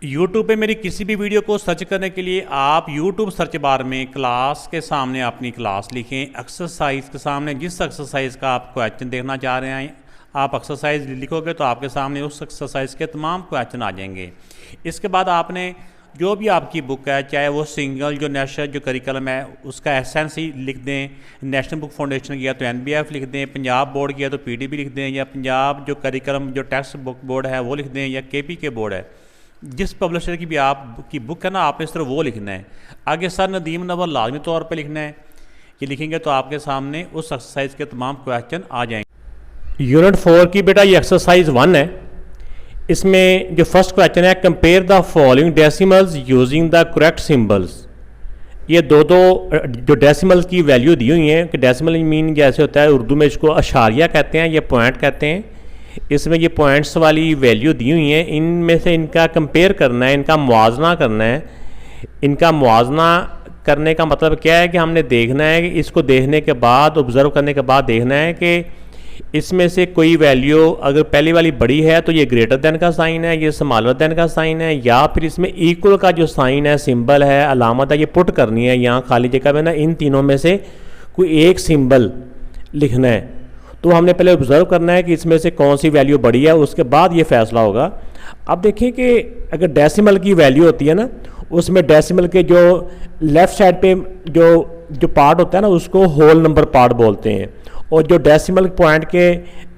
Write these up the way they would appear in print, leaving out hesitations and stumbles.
YouTube पे मेरी किसी भी वीडियो को सर्च करने के लिए आप YouTube सर्च बार में क्लास के सामने अपनी क्लास लिखें। एक्सरसाइज के सामने जिस एक्सरसाइज का आप क्वेश्चन देखना चाह रहे हैं आप एक्सरसाइज लिखोगे तो आपके सामने उस एक्सरसाइज के तमाम क्वेश्चन आ जाएंगे। इसके बाद आपने जो भी आपकी बुक है, चाहे वो सिंगल जो नेशनल जो करिकुलम है उसका एसेंस ही लिख दें, नेशनल बुक फाउंडेशन किया तो NBF लिख दें, पंजाब बोर्ड किया तो PDB लिख दें, या पंजाब जो करिकुलम जो टेक्स्ट बुक बोर्ड है वो लिख दें, या KPK बोर्ड है, जिस पब्लिशर की भी आपकी बुक है ना आपने इस तरह वो लिखना है। आगे सर नदीम नवल लाजमी तौर पे लिखना है। ये लिखेंगे तो आपके सामने उस एक्सरसाइज के तमाम क्वेश्चन आ जाएंगे। यूनिट 4 की बेटा ये एक्सरसाइज 1 है। इसमें जो फर्स्ट क्वेश्चन है, compare the following decimals using the correct symbols. ये दो जो डेसिमल्स की वैल्यू दी हुई हैं कि डेसिमल मीन जैसे होता है उर्दू में इसको अशारिया कहते हैं या पॉइंट कहते हैं। इसमें ये पॉइंट्स वाली वैल्यू दी हुई हैं, इनमें से इनका कंपेयर करना है, इनका मुआवजा करना है। इनका मुआवजा करने का मतलब क्या है कि हमने देखना है कि इसको देखने के बाद ऑब्ज़र्व करने के बाद देखना है कि इसमें से कोई वैल्यू अगर पहली वाली बड़ी है तो ये ग्रेटर देन का साइन है, ये स्मॉलर देन का साइन है, या फिर इसमें इक्वल का जो साइन है, सिंबल है, अलामत है, ये पुट करनी है यहाँ खाली जगह में ना। इन तीनों में से कोई एक सिंबल लिखना है। तो हमने पहले ऑब्ज़र्व करना है कि इसमें से कौन सी वैल्यू बड़ी है, उसके बाद ये फैसला होगा। अब देखें कि अगर डेसिमल की वैल्यू होती है ना, उसमें डेसिमल के जो लेफ़्ट साइड पे जो पार्ट होता है ना उसको होल नंबर पार्ट बोलते हैं, और जो डेसिमल पॉइंट के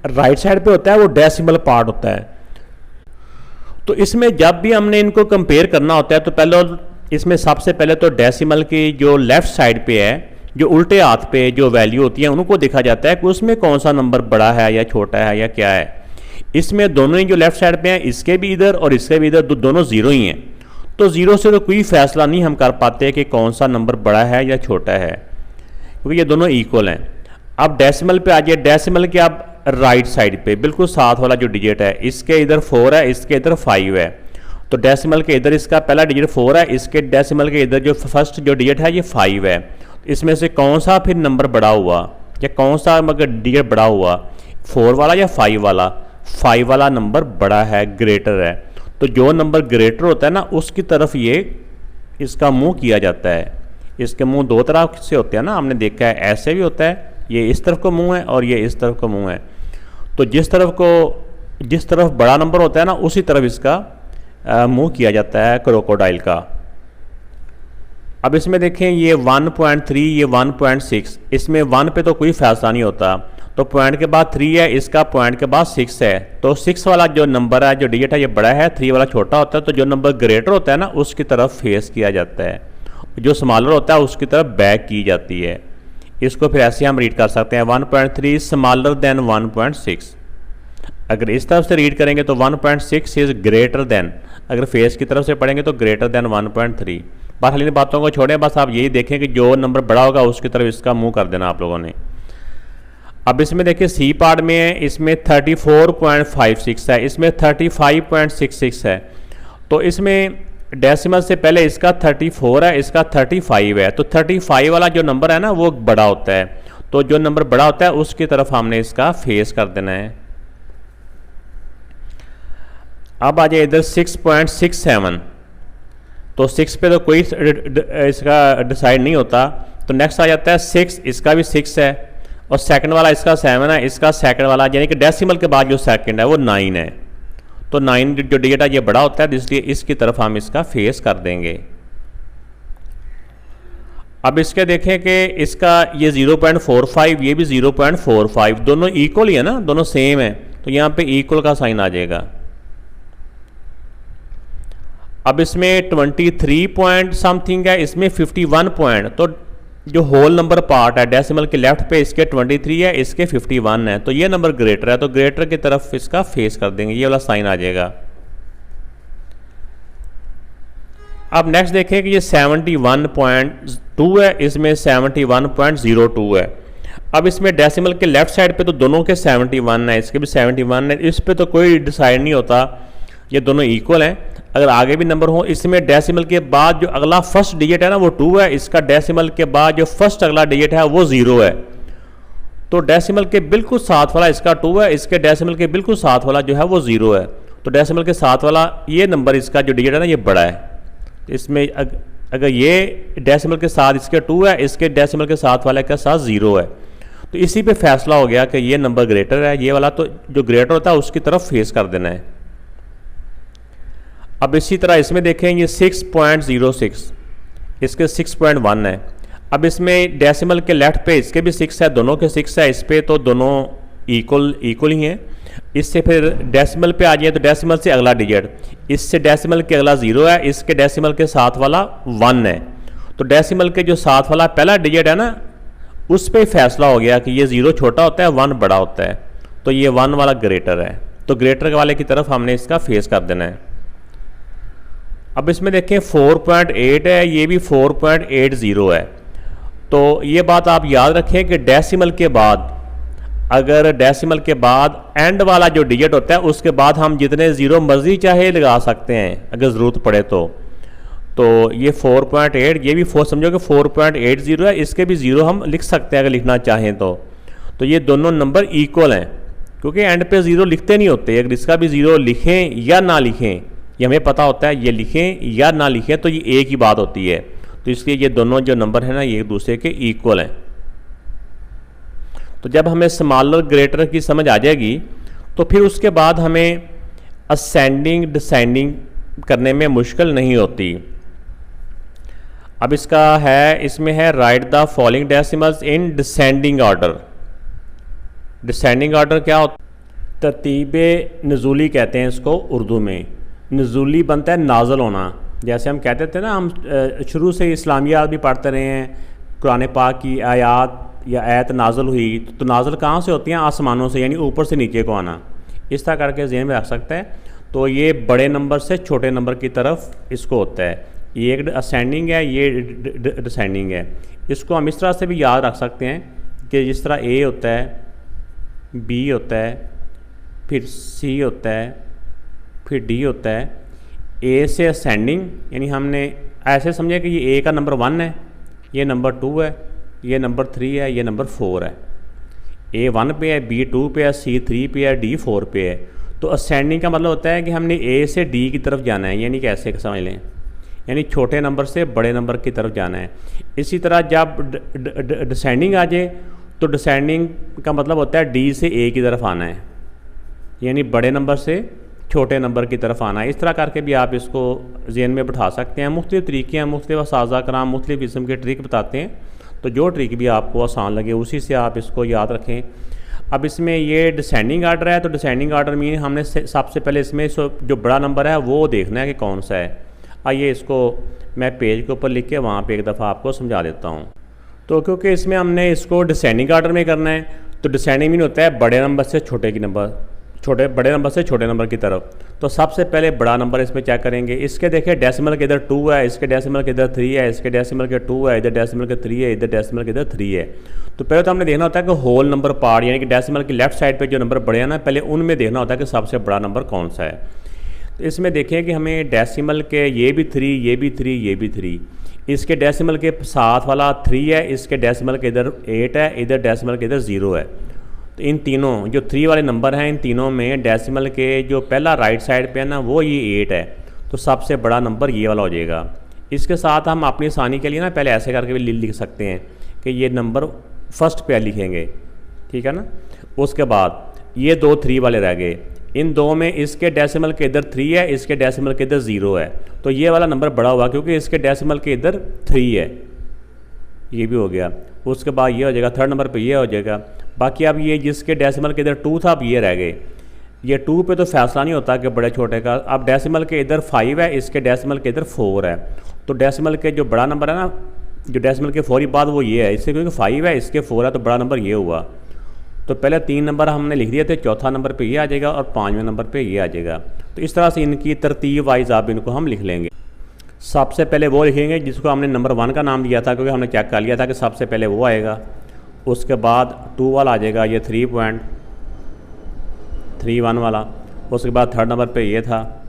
राइट साइड पे होता है वो डेसिमल पार्ट होता है। तो इसमें जब भी हमने इनको कंपेयर करना होता है तो पहले इसमें सबसे पहले तो डेसिमल की जो लेफ़्ट साइड पे है, जो उल्टे हाथ पे जो वैल्यू होती है उनको देखा जाता है कि उसमें कौन सा नंबर बड़ा है या छोटा है या क्या है। इसमें दोनों ही जो लेफ़्ट साइड पे हैं, इसके भी इधर और इसके भी इधर, दोनों ज़ीरो ही हैं। तो ज़ीरो से तो कोई फैसला नहीं हम कर पाते कि कौन सा नंबर बड़ा है या छोटा है, क्योंकि ये दोनों इक्वल हैं। अब डेसिमल पे आ जाए। डेसिमल के अब राइट साइड पे बिल्कुल साथ वाला जो डिजिट है, इसके इधर 4 है, इसके इधर 5 है। तो डेसिमल के इधर इसका पहला डिजिट 4 है, इसके डेसिमल के इधर जो फर्स्ट जो डिजिट है ये 5 है। इसमें से कौन सा फिर नंबर बड़ा हुआ या कौन सा मगर डिजिट बड़ा हुआ, 4 वाला या 5 वाला? 5 वाला नंबर बड़ा है, ग्रेटर है। तो जो नंबर ग्रेटर होता है ना उसकी तरफ ये इसका मुंह किया जाता है। इसके मुंह दो तरह से होते हैं ना, हमने देखा है, ऐसे भी होता है, ये इस तरफ को मुंह है और ये इस तरफ को मुंह है। तो जिस तरफ बड़ा नंबर होता है ना उसी तरफ इसका मुंह किया जाता है क्रोकोडाइल का। अब इसमें देखें ये 1.3, ये 1.6, इसमें 1 पे तो कोई फैसला नहीं होता। तो पॉइंट के बाद 3 है, इसका पॉइंट के बाद 6 है। तो 6 वाला जो नंबर है, जो डिजिट है, ये बड़ा है, 3 वाला छोटा होता है। तो जो नंबर ग्रेटर होता है ना उसकी तरफ फेस किया जाता है, जो स्मॉलर होता है उसकी तरफ बैक की जाती है। इसको फिर ऐसे हम रीड कर सकते हैं, 1.3 स्मॉलर देन 1.6। अगर इस तरफ से रीड करेंगे तो 1.6 इज़ ग्रेटर देन, अगर फेस की तरफ से पढ़ेंगे तो ग्रेटर देन 1.3। बस इन बातों को छोड़ें, बस आप यही देखें कि जो नंबर बड़ा होगा उसकी तरफ इसका मुंह कर देना आप लोगों ने। अब इसमें देखिए सी पार्ट में है, इसमें 34.56 है, इसमें 35.66 है। तो इसमें डेसिमल से पहले इसका 34 है, इसका 35 है। तो 35 वाला जो नंबर है ना वो बड़ा होता है। तो जो नंबर बड़ा होता है उसकी तरफ हमने इसका फेस कर देना है। अब आ जाए इधर 6.67। तो 6 पे तो कोई इसका डिसाइड नहीं होता। तो नेक्स्ट आ जाता है 6, इसका भी 6 है, और सेकंड वाला इसका 7 है, इसका सेकंड वाला यानी कि डेसिमल के बाद जो सेकंड है वो 9 है। तो 9 जो डिजिट है ये बड़ा होता है, इसलिए इसकी तरफ हम इसका फेस कर देंगे। अब इसके देखें कि इसका ये 0.45, ये भी 0.45, दोनों इक्वल ही है ना, दोनों सेम है। तो यहाँ पे इक्वल का साइन आ जाएगा। अब इसमें 23 पॉइंट समथिंग है, इसमें 51 पॉइंट। तो जो होल नंबर पार्ट है डेसिमल के लेफ्ट पे इसके 23 है, इसके 51 है। तो ये नंबर ग्रेटर है, तो ग्रेटर की तरफ इसका फेस कर देंगे, ये वाला साइन आ जाएगा। अब नेक्स्ट देखें कि ये 71.2 है, इसमें 71.02 है। अब इसमें डेसिमल के लेफ्ट साइड पे तो दोनों के 71 है, इसके भी 71 है। इस पे तो कोई डिसाइड नहीं होता, ये दोनों इक्वल हैं। अगर आगे भी नंबर हो, इसमें डेसिमल के बाद जो अगला फर्स्ट डिजिट है ना वो 2 है, इसका डेसिमल के बाद जो फर्स्ट अगला डिजिट है वो 0 है। तो डेसिमल के बिल्कुल साथ वाला इसका 2 है, इसके डेसिमल के बिल्कुल साथ वाला जो है वो 0 है। तो डेसिमल के साथ वाला ये नंबर इसका जो डिजिट है ना ये बड़ा है। तो इसमें अगर ये डेसिमल के साथ इसके 2 है, इसके डेसिमल के साथ वाले के साथ 0 है, तो इसी पे फैसला हो गया कि ये नंबर ग्रेटर है, ये वाला तो जो ग्रेटर होता है उसकी तरफ फेस कर देना है। अब इसी तरह इसमें देखें ये 6.06, इसके 6.1 है। अब इसमें डेसिमल के लेफ्ट पे इसके भी 6 है, दोनों के 6 है, इस पे तो दोनों इक्वल ही हैं। इससे फिर डेसिमल पे आ जाए तो डेसिमल से अगला डिजिट, इससे डेसिमल के अगला 0 है, इसके डेसिमल के साथ वाला 1 है। तो डेसिमल के जो साथ वाला पहला डिजिट है ना उस पे फैसला हो गया कि ये 0 छोटा होता है, 1 बड़ा होता है, तो ये 1 वाला ग्रेटर है, तो ग्रेटर वाले की तरफ हमने इसका फेस कर देना है। अब इसमें देखें 4.8 है, ये भी 4.80 है। तो ये बात आप याद रखें कि डेसिमल के बाद, अगर डेसिमल के बाद एंड वाला जो डिजिट होता है उसके बाद हम जितने 0 मर्जी चाहे लगा सकते हैं अगर ज़रूरत पड़े तो ये 4.8, ये भी 4 समझो कि 4.80 है, इसके भी 0 हम लिख सकते हैं अगर लिखना चाहें तो ये दोनों नंबर इक्वल हैं, क्योंकि एंड पे 0 लिखते नहीं होते। अगर इसका भी 0 लिखें या ना लिखें ये हमें पता होता है, ये लिखें या ना लिखें तो ये एक ही बात होती है। तो इसलिए ये दोनों जो नंबर है ना ये एक दूसरे के इक्वल हैं। तो जब हमें स्मॉलर ग्रेटर की समझ आ जाएगी तो फिर उसके बाद हमें असेंडिंग डिसेंडिंग करने में मुश्किल नहीं होती। अब इसका है, इसमें है right the following decimals in descending order. Descending order क्या होता है? तरतीब नज़ूली कहते हैं इसको उर्दू में। नज़ूली बनता है नाज़ल होना। जैसे हम कहते थे ना, हम शुरू से इस्लामियात भी पढ़ते रहे हैं, कुरान पाक की आयात या आयत नाज़ल हुई तो नाज़ल कहाँ से होती हैं? आसमानों से, यानी ऊपर से नीचे को आना। इस तरह करके ज़हन में रख सकता है। तो ये बड़े नंबर से छोटे नंबर की तरफ इसको होता है। ये एक असेंडिंग है, ये डिसेंडिंग है। इसको हम इस तरह से भी याद रख सकते हैं कि जिस तरह ए होता है, बी होता है, फिर सी होता है, फिर डी होता है। ए से असेंडिंग यानी हमने ऐसे समझा कि ये ए का नंबर 1 है, ये नंबर 2 है, ये नंबर 3 है, ये नंबर 4 है। ए 1 पे है, बी 2 पे है, सी 3 पे है, डी 4 पे है। तो असेंडिंग का मतलब होता है कि हमने ए से डी की तरफ जाना है, यानी कैसे समझ लें, यानी छोटे नंबर से बड़े नंबर की तरफ जाना है। इसी तरह जब डिसेंडिंग आ जाए तो डिसेंडिंग का मतलब होता है डी से ए की तरफ आना है, यानी बड़े नंबर से छोटे नंबर की तरफ आना है। इस तरह करके भी आप इसको ज़हन में बिठा सकते हैं। मुख्तलिफ़ तरीके हैं, मुख्तलिफ़ साज़ा कराम मुख्तलिफ़ किस्म के ट्रिक बताते हैं, तो जो ट्रिक भी आपको आसान लगे उसी से आप इसको याद रखें। अब इसमें ये डिसेंडिंग आर्डर है, तो डिसेंडिंग आर्डर में हमने सबसे पहले इसमें जो बड़ा नंबर है वो देखना है कि कौन सा है। आइए इसको मैं पेज के ऊपर लिख के वहाँ पे एक दफ़ा आपको समझा देता हूँ। तो क्योंकि इसमें हमने इसको डिसेंडिंग आर्डर में करना है, तो डिसेंडिंग मीन होता है बड़े नंबर से छोटे की नंबर, बड़े नंबर से छोटे नंबर की तरफ। तो सबसे पहले बड़ा नंबर इसमें चेक करेंगे। इसके देखिए डेसिमल के इधर 2 है, इसके डेसिमल के इधर 3 है, इसके डेसिमल के 2 है, इधर डेसिमल के 3 है, इधर डेसिमल के इधर 3 है। तो पहले तो हमने देखना होता है कि होल नंबर पार्ट, यानी कि डेसिमल की लेफ्ट साइड पे जो नंबर बड़े हैं ना, पहले उनमें देखना होता है कि सबसे बड़ा नंबर कौन सा है। तो इसमें देखें कि हमें डेसिमल के ये भी 3, ये भी 3, ये भी 3, इसके डेसिमल के साथ वाला 3 है, इसके डेसिमल के इधर 8 है, इधर डेसिमल के इधर 0 है। तो इन तीनों जो 3 वाले नंबर हैं, इन तीनों में डेसिमल के जो पहला राइट साइड पे है ना वो ये 8 है, तो सबसे बड़ा नंबर ये वाला हो जाएगा। इसके साथ हम अपनी आसानी के लिए ना पहले ऐसे करके भी लिख सकते हैं कि ये नंबर फर्स्ट पे लिखेंगे, ठीक है ना। उसके बाद ये 2 3 वाले रह गए, इन दो में इसके डेसिमल के इधर 3 है, इसके डेसिमल के इधर 0 है, तो ये वाला नंबर बड़ा हुआ क्योंकि इसके डेसिमल के इधर 3 है, ये भी हो गया। उसके बाद ये हो जाएगा, थर्ड नंबर पे ये हो जाएगा। बाकी अब ये जिसके डेसिमल के इधर 2 था अब ये रह गए। ये 2 पे तो फैसला नहीं होता कि बड़े छोटे का। अब डेसिमल के इधर 5 है, इसके डेसिमल के इधर 4 है, तो डेसिमल के जो बड़ा नंबर है ना, जो डेसिमल के 4 ही बाद वो ये है, इससे क्योंकि 5 है, इसके 4 है, तो बड़ा नंबर ये हुआ। तो पहले 3 नंबर हमने लिख दिए थे, चौथा नंबर पे ये आ जाएगा और 5वें नंबर पे ये आ जाएगा। तो इस तरह से इनकी तरतीब वाइज आप इनको हम लिख लेंगे। सबसे पहले वो लिखेंगे जिसको हमने नंबर 1 का नाम दिया था, क्योंकि हमने चेक कर लिया था कि सबसे पहले वो आएगा। उसके बाद 2 वाला आ जाएगा, ये 3.31 वाला। उसके बाद थर्ड नंबर पे ये था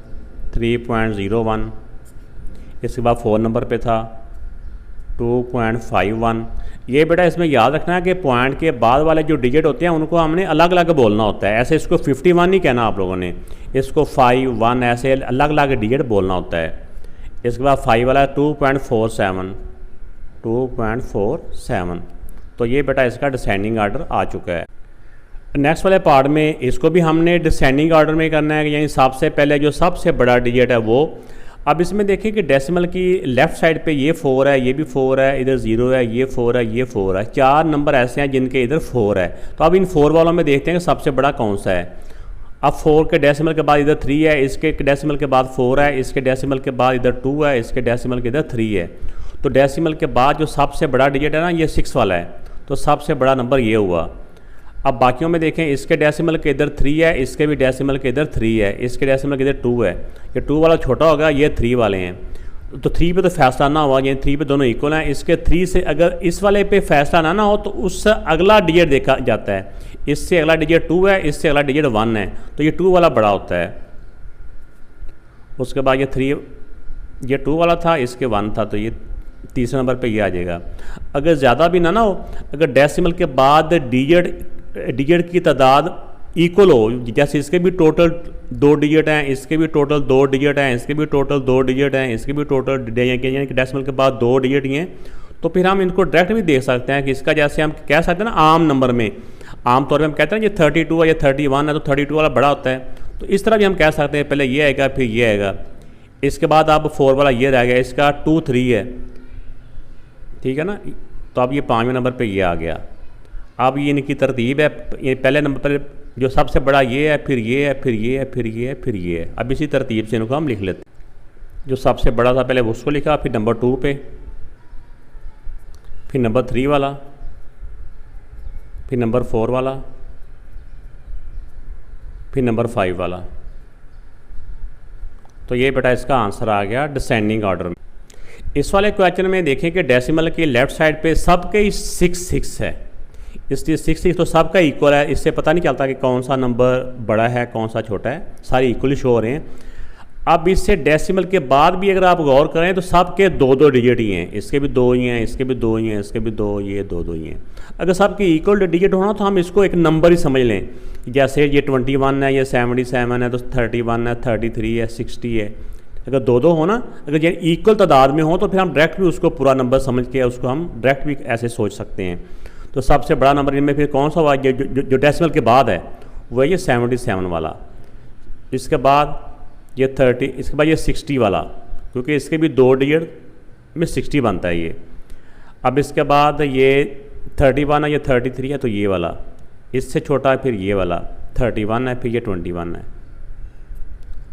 3.01। इसके बाद 4 नंबर पे था 2.51। ये बेटा इसमें याद रखना है कि पॉइंट के बाद वाले जो डिजिट होते हैं उनको हमने अलग अलग बोलना होता है। ऐसे इसको 51 नहीं कहना आप लोगों ने, इसको 5, 1 ऐसे अलग अलग डिजिट बोलना होता है। इसके बाद 5 वाला 2.47, 2.47। तो ये बेटा इसका डिसेंडिंग आर्डर आ चुका है। नेक्स्ट वाले पार्ट में इसको भी हमने डिसेंडिंग आर्डर में करना है, यानी सबसे पहले जो सबसे बड़ा डिजिट है वो। अब इसमें देखिए कि डेसिमल की लेफ़्ट साइड पे ये 4 है, ये भी 4 है, इधर 0 है, ये 4 है, ये 4 है। 4 नंबर ऐसे हैं जिनके इधर 4 है। तो अब इन 4 वालों में देखते हैं कि सबसे बड़ा कौन सा है। अब 4 के डेसिमल के बाद इधर 3 है, इसके डेसिमल के बाद 4 है, इसके डेसिमल के बाद इधर 2 है, इसके डेसिमल के इधर 3 है। तो डेसिमल के बाद जो सबसे बड़ा डिजिट है ना, ये 6 वाला है। तो सबसे बड़ा नंबर ये हुआ। अब बाकियों में देखें, इसके डेसिमल के इधर 3 है, इसके भी डेसिमल के इधर 3 है, इसके डेसिमल के इधर 2 है। ये 2 वाला छोटा होगा, ये 3 वाले हैं। तो 3 पे तो फैसला ना हुआ, यानी 3 पे दोनों इक्वल हैं। इसके 3 से अगर इस वाले पे फैसला ना हो तो उससे अगला डिजिट देखा जाता है। इससे अगला डिजिट 2 है, इससे अगला डिजिट 1 है, तो ये 2 वाला बड़ा होता है। उसके बाद ये 3, ये 2 वाला था, इसके 1 था, तो ये तीसरे नंबर पे ये आ जाएगा। अगर ज़्यादा भी ना हो, अगर डेसिमल के बाद डिजिट की तादाद इक्वल हो, जैसे इसके भी टोटल 2 डिजिट हैं, इसके भी टोटल 2 डिजिट हैं, इसके भी टोटल 2 डिजिट हैं, इसके भी टोटल यानी कि डेसिमल के बाद 2 डिजिट ही हैं, तो फिर हम इनको डायरेक्ट भी देख सकते हैं कि इसका जैसे हम कह सकते हैं ना आम नंबर में, आम तौर पर हम कहते हैं ये 32 है या 31 है, तो 32 वाला बड़ा होता है। तो इस तरह भी हम कह सकते हैं, पहले ये आएगा फिर ये आएगा। इसके बाद अब 4 वाला ये रह गया, इसका 2, 3 है, ठीक है ना। तो अब ये 5वें नंबर पे ये आ गया। अब ये इनकी तरतीब है, ये पहले नंबर पर जो सबसे बड़ा ये है, फिर ये है, फिर ये है, फिर ये है, फिर ये है। अब इसी तरतीब से इनको हम लिख लेते हैं। जो सबसे बड़ा था पहले उसको लिखा, फिर नंबर 2 पे, फिर नंबर 3 वाला, फिर नंबर 4 वाला, फिर नंबर 5 वाला। तो ये बेटा इसका आंसर आ गया डिसेंडिंग ऑर्डर में। इस वाले क्वेश्चन में देखें कि डेसिमल की लेफ़्ट साइड पे सबके 6 है, इसलिए 6 तो सबका इक्वल है। इससे पता नहीं चलता कि कौन सा नंबर बड़ा है कौन सा छोटा है, सारे इक्वली शो हो रहे हैं। अब इससे डेसिमल के बाद भी अगर आप गौर करें तो सबके 2-2 डिजिट ही हैं, इसके भी 2 ही हैं, इसके भी 2 ही हैं, इसके भी 2, ये 2-2 ही हैं। अगर सबके इक्वल डिजिट होना तो हम इसको एक नंबर ही समझ लें, जैसे ये 21 है, ये 77 है, तो 31 है, 33 है, 60 है। अगर 2-2 हो ना, अगर ये इक्वल तादाद में हो तो फिर हम डायरेक्ट भी उसको पूरा नंबर समझ के उसको हम डायरेक्ट भी ऐसे सोच सकते हैं। तो सबसे बड़ा नंबर इनमें फिर कौन सा हुआ, जो डेसिमल के बाद है वह ये 77 वाला। इसके बाद ये 30, इसके बाद ये 60 वाला, क्योंकि इसके भी 2 डिजिट में 60 बनता है ये। अब इसके बाद ये 31 है, ये 33 है, तो ये वाला इससे छोटा है, फिर ये वाला 31 है, फिर ये 21 है।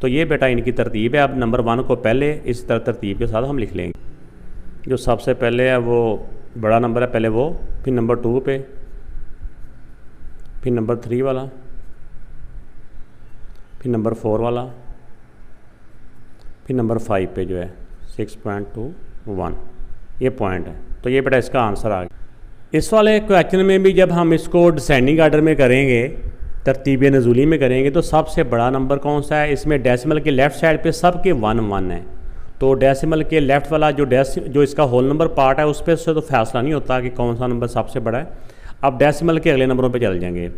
तो ये बेटा इनकी तरतीब है। अब नंबर 1 को पहले इस तरह तरतीब के साथ हम लिख लेंगे। जो सबसे पहले है वो बड़ा नंबर है पहले वो, फिर नंबर 2 पे, फिर नंबर 3 वाला, फिर नंबर 4 वाला, फिर नंबर 5 पे जो है 6.21 ये पॉइंट है। तो ये बेटा इसका आंसर आ गया। इस वाले क्वेश्चन में भी जब हम इसको डिसेंडिंग आर्डर में करेंगे, तरतीब नज़ूली में करेंगे, तो सबसे बड़ा नंबर कौन सा है, इसमें डेसिमल के लेफ़्ट साइड पे सबके 1 है। तो डेसिमल के लेफ़्ट वाला जो इसका होल नंबर पार्ट है उस पर से तो फैसला नहीं होता कि कौन सा नंबर सबसे बड़ा है। अब डेसिमल के अगले नंबरों पे चल जाएंगे।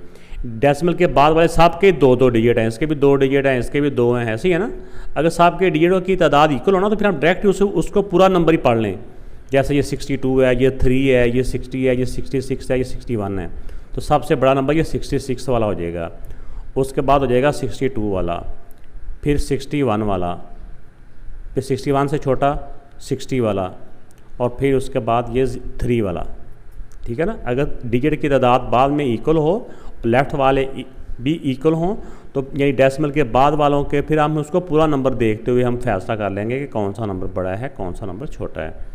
डेसिमल के बाद वाले सबके 2-2 डिजिट हैं, इसके भी 2 डिजिट हैं, इसके भी 2 हैं, ऐसे ही है ना। अगर सबके डिजिटों की तादाद इक्वल होना तो फिर हम डायरेक्ट उसको पूरा नंबर ही पढ़ लें, जैसे ये 62 है, ये 3 है, ये 60 है, ये 66 है, ये 61 है। तो सबसे बड़ा नंबर ये 66 वाला हो जाएगा। उसके बाद हो जाएगा 62 वाला, फिर 61 वाला, फिर 61 से छोटा 60 वाला, और फिर उसके बाद ये 3 वाला, ठीक है ना। अगर डिजिट की तादाद बाद में इक्वल हो, लेफ़्ट वाले भी इक्वल हों, तो यानी डेसिमल के बाद वालों के फिर हम उसको पूरा नंबर देखते हुए हम फैसला कर लेंगे कि कौन सा नंबर बड़ा है कौन सा नंबर छोटा है।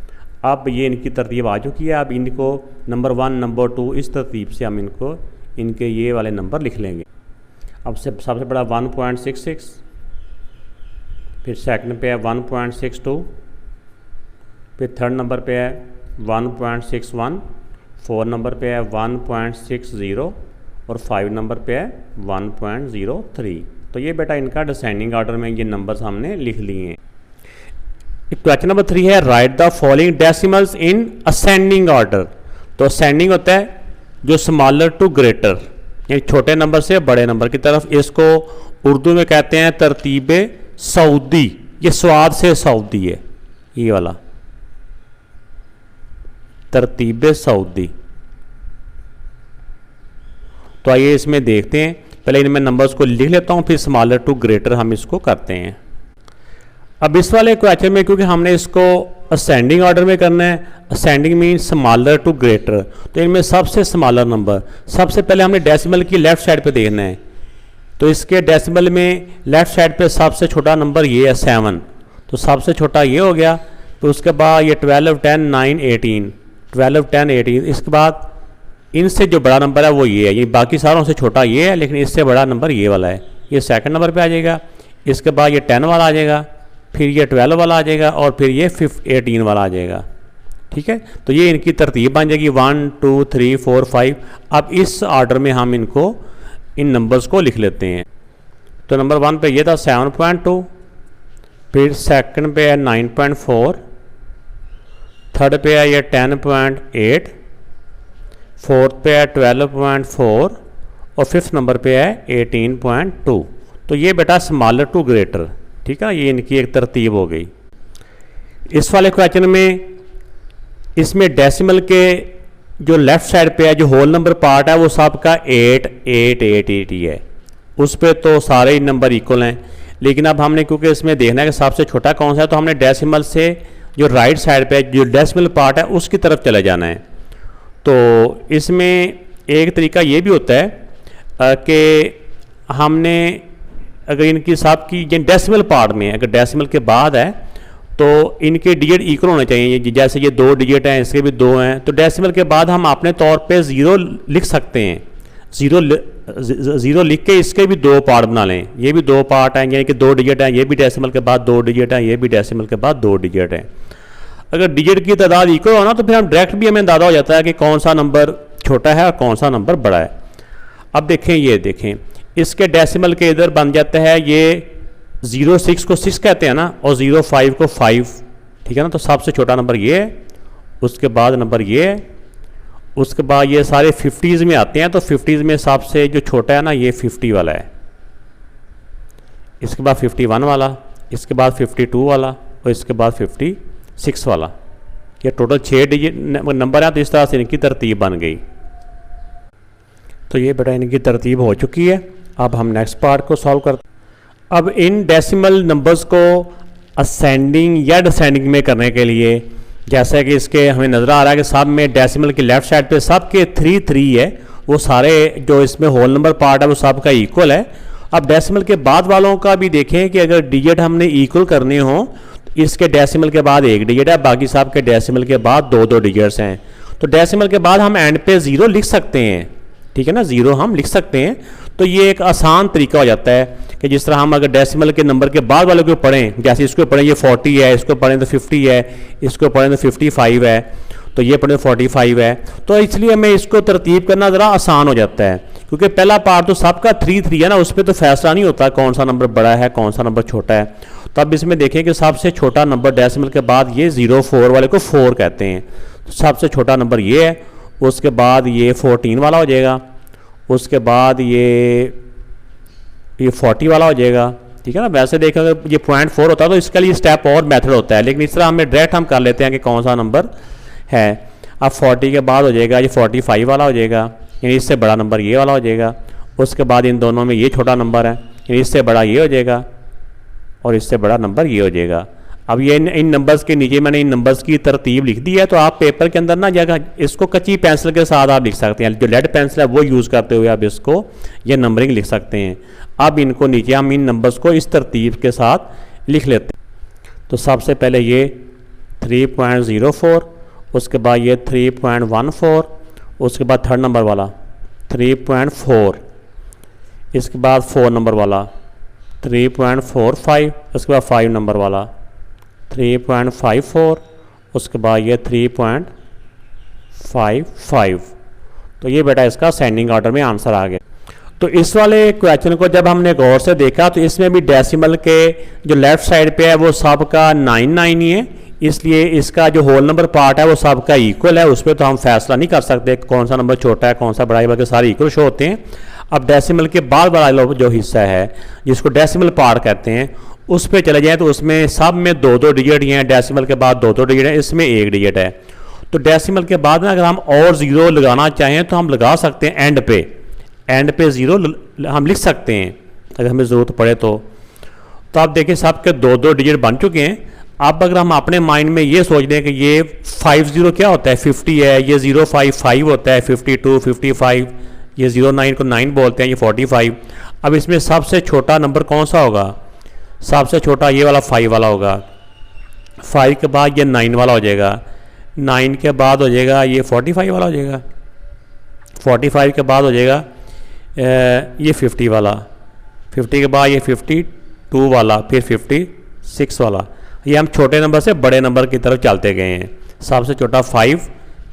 अब ये इनकी तरतीब आ चुकी है। अब इनको नंबर 1, नंबर 2 इस तरतीब से हम इनके ये वाले नंबर लिख लेंगे। अब सबसे बड़ा 1.66, फिर सेकंड पे है 1.62, फिर थर्ड नंबर पे है 1.61, 4 नंबर पे है 1.60 और 5 नंबर पे है 1.03। तो ये बेटा इनका डिसेंडिंग ऑर्डर में ये नंबर्स हमने लिख लिए हैं। क्वेश्चन नंबर 3 है right the following decimals in ascending order. तो असेंडिंग होता है जो स्मॉलर टू ग्रेटर, यानी छोटे नंबर से बड़े नंबर की तरफ। इसको उर्दू में कहते हैं तरतीब सऊदी। ये स्वाद से सऊदी है, ये वाला तरतीब सऊदी। तो आइए इसमें देखते हैं, पहले इनमें नंबर्स को लिख लेता हूं, फिर स्मॉलर टू ग्रेटर हम इसको करते हैं। अब इस वाले क्वेश्चन में क्योंकि हमने इसको असेंडिंग ऑर्डर में करना है, ascending mean smaller to greater, तो इनमें सबसे स्मॉलर नंबर सबसे पहले हमने डेसिमल की लेफ्ट साइड पे देखना है। तो इसके डेसिमल में लेफ्ट साइड पे सबसे छोटा नंबर ये है 7, तो सबसे छोटा ये हो गया। तो उसके बाद ये 12, 10, 9, 18, 12, 10, 18। इसके बाद इनसे जो बड़ा नंबर है वो ये है, ये बाकी सारों से छोटा ये है, लेकिन इससे बड़ा नंबर ये वाला है, ये सेकंड नंबर पे आ जाएगा। इसके बाद ये 10 वाला आ जाएगा, फिर ये 12 वाला आ जाएगा, और फिर ये 18 वाला आ जाएगा। ठीक है, तो ये इनकी तरतीब बन जाएगी 1, 2, 3, 4, 5। अब इस ऑर्डर में हम इनको इन नंबर्स को लिख लेते हैं। तो नंबर 1 पे ये था 7.2, फिर सेकंड पे है 9.4, थर्ड पे है ये 10.8, फोर्थ पे है 12.4, और फिफ्थ नंबर पे है 18.2। तो ये बेटा स्मॉलर टू ग्रेटर। ठीक है, ये इनकी एक तरतीब हो गई। इस वाले क्वेश्चन में इसमें डेसिमल के जो लेफ्ट साइड पे है जो होल नंबर पार्ट है वो सबका 8, 8, 8, 8 ही है, उस पर तो सारे ही नंबर इक्वल हैं। लेकिन अब हमने क्योंकि इसमें देखना है कि सबसे छोटा कौन सा है, तो हमने डेसिमल से जो राइट साइड पे जो डेसिमल पार्ट है उसकी तरफ चले जाना है। तो इसमें एक तरीका ये भी होता है कि हमने अगर इनकी सब की डेसिमल पार्ट में अगर डेसिमल के बाद है तो इनके डिजिट इक्वल होने चाहिए। जैसे ये 2 डिजिट हैं, इसके भी 2 हैं, तो डेसिमल के बाद हम अपने तौर पे 0 लिख सकते हैं। 0 लिख के इसके भी 2 पार्ट बना लें, ये भी 2 पार्ट हैं, यानी कि 2 डिजिट हैं, ये भी डेसिमल के बाद 2 डिजिट हैं, ये भी डेसिमल के बाद 2 डिजिट हैं। अगर डिजिट की तादाद इक्वल हो ना तो फिर हम डायरेक्ट भी हमें अंदाजा हो जाता है कि कौन सा नंबर छोटा है और कौन सा नंबर बड़ा है। अब देखें, ये देखें, इसके डेसिमल के इधर बन जाता है ये 06 को 6 कहते हैं ना, और 05 को 5। ठीक है ना, तो सबसे छोटा नंबर ये है, उसके बाद नंबर ये है, उसके बाद ये सारे 50s में आते हैं। तो 50s में सबसे जो छोटा है ना ये 50 वाला है, इसके बाद 51 वाला, इसके बाद 52 वाला, और इसके बाद 56 वाला। ये टोटल 6 डिजिट नंबर है। तो इस तरह से इनकी तरतीब बन गई। तो ये बेटा इनकी तरतीब हो चुकी है। अब हम नेक्स्ट पार्ट को सॉल्व करते हैं। अब इन डेसिमल नंबर्स को असेंडिंग या डिसेंडिंग में करने के लिए, जैसा कि इसके हमें नज़र आ रहा है कि सब में डेसिमल की लेफ्ट साइड पे सब के 3, 3 है, वो सारे जो इसमें होल नंबर पार्ट है वो सब का इक्वल है। अब डेसिमल के बाद वालों का भी देखें कि अगर डिजिट हमने इक्वल करने हो, तो इसके डेसिमल के बाद 1 डिजिट है, बाकी सब के डेसिमल के बाद 2 डिजिट्स हैं। तो डेसिमल के बाद हम एंड पे 0 लिख सकते हैं। ठीक है ना, 0 हम लिख सकते हैं। तो ये एक आसान तरीका हो जाता है कि जिस तरह हम अगर डेसिमल के नंबर के बाद वाले को पढ़ें, जैसे इसको पढ़ें ये 40 है, इसको पढ़ें तो 50 है, इसको पढ़ें तो 55 है, तो ये पढ़ें 45 है। तो इसलिए हमें इसको तरतीब करना ज़रा आसान हो जाता है, क्योंकि पहला पार्ट तो सबका 3, 3 है ना, उस पर तो फैसला नहीं होता कौन सा नंबर बड़ा है कौन सा नंबर छोटा है। तो अब इसमें देखें कि सबसे छोटा नंबर डेसिमल के बाद ये 04 वाले को 4 कहते हैं। तो सबसे छोटा नंबर ये है, उसके बाद ये 14 वाला हो जाएगा, उसके बाद ये 40 वाला हो जाएगा। ठीक है ना, वैसे देखें अगर ये 0.4 होता है तो इसके लिए स्टेप और मेथड होता है, लेकिन इस तरह हमें डायरेक्ट हम कर लेते हैं कि कौन सा नंबर है। अब 40 के बाद हो जाएगा ये 45 वाला हो जाएगा, यानी इससे बड़ा नंबर ये वाला हो जाएगा। उसके बाद इन दोनों में ये छोटा नंबर है, यानी इससे बड़ा ये हो जाएगा, और इससे बड़ा नंबर ये हो जाएगा। अब ये इन नंबर्स के नीचे मैंने इन नंबर्स की तरतीब लिख दी है। तो आप पेपर के अंदर ना जगह इसको कच्ची पेंसिल के साथ आप लिख सकते हैं, जो लेड पेंसिल है वो यूज़ करते हुए आप इसको ये नंबरिंग लिख सकते हैं। अब इनको नीचे हम इन नंबर्स को इस तरतीब के साथ लिख लेते हैं। तो सबसे पहले ये 3.04, उसके बाद ये 3.14, उसके बाद थर्ड नंबर वाला 3.4, इसके बाद 4 नंबर वाला 3.45, उसके बाद 5 नंबर वाला 3.54, उसके बाद ये 3.55। तो ये बेटा इसका असेंडिंग ऑर्डर में आंसर आ गया। तो इस वाले क्वेश्चन को जब हमने गौर से देखा तो इसमें भी डेसिमल के जो लेफ्ट साइड पे है वो सबका 9 ही है, इसलिए इसका जो होल नंबर पार्ट है वो सबका इक्वल है। उस पर तो हम फैसला नहीं कर सकते कौन सा नंबर छोटा है कौन सा बड़ा है, बल्कि सारे इक्वल शो होते हैं। अब डेसिमल के बाद वाला जो हिस्सा है जिसको डेसिमल पार्ट कहते हैं उस पर चले जाएँ तो उसमें सब में 2-2 डिजिट ही हैं। डेसिमल के बाद 2-2 डिजिट है, इसमें 1 डिजिट है। तो डेसिमल के बाद में अगर हम और ज़ीरो लगाना चाहें तो हम लगा सकते हैं एंड पे ज़ीरो हम लिख सकते हैं अगर हमें ज़रूरत पड़े तो आप देखिए सबके 2-2 डिजिट बन चुके हैं। अब अगर हम अपने माइंड में ये सोच लें कि ये 50 क्या होता है 50 है, ये 055 होता है 52 55, ये 09 को 9 बोलते हैं, ये 45। अब इसमें सबसे छोटा नंबर कौन सा होगा? सबसे छोटा ये वाला 5 वाला होगा। 5 के बाद ये 9 वाला हो जाएगा, 9 के बाद हो जाएगा ये 45 वाला हो जाएगा, 45 के बाद हो जाएगा ये 50 वाला, 50 के बाद ये 52 वाला, फिर 56 वाला। ये हम छोटे नंबर से बड़े नंबर की तरफ चलते गए हैं। सबसे छोटा 5,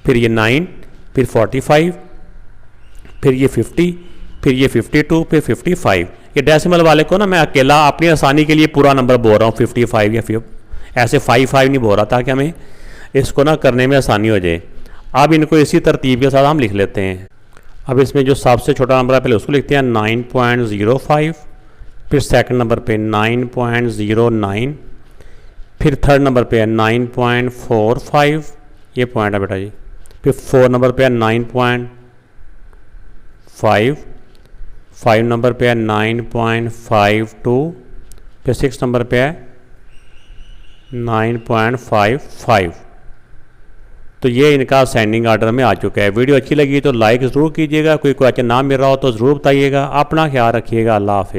फिर ये 9, फिर 45, फिर ये 50, फिर ये 52, फिर 55। ये डेसिमल वाले को ना मैं अकेला अपनी आसानी के लिए पूरा नंबर बोल रहा हूँ 55 या ऐसे 55 नहीं बोल रहा, ताकि हमें इसको ना करने में आसानी हो जाए। अब इनको इसी तरतीब के साथ हम लिख लेते हैं। अब इसमें जो सबसे छोटा नंबर है पहले उसको लिखते हैं 9.05, फिर सेकंड नंबर पे 9.09, फिर थर्ड नंबर पे है 9.45, ये पॉइंट है बेटा जी, फिर 4 नंबर पे है 9.5, 5 नंबर पे है 9.52, फिर 6 नंबर पे है 9.55। तो ये इनका असेंडिंग आर्डर में आ चुका है। वीडियो अच्छी लगी तो लाइक ज़रूर कीजिएगा, कोई क्वेश्चन ना मिल रहा हो तो ज़रूर बताइएगा। अपना ख्याल रखिएगा। अल्लाह हाफ़िज़।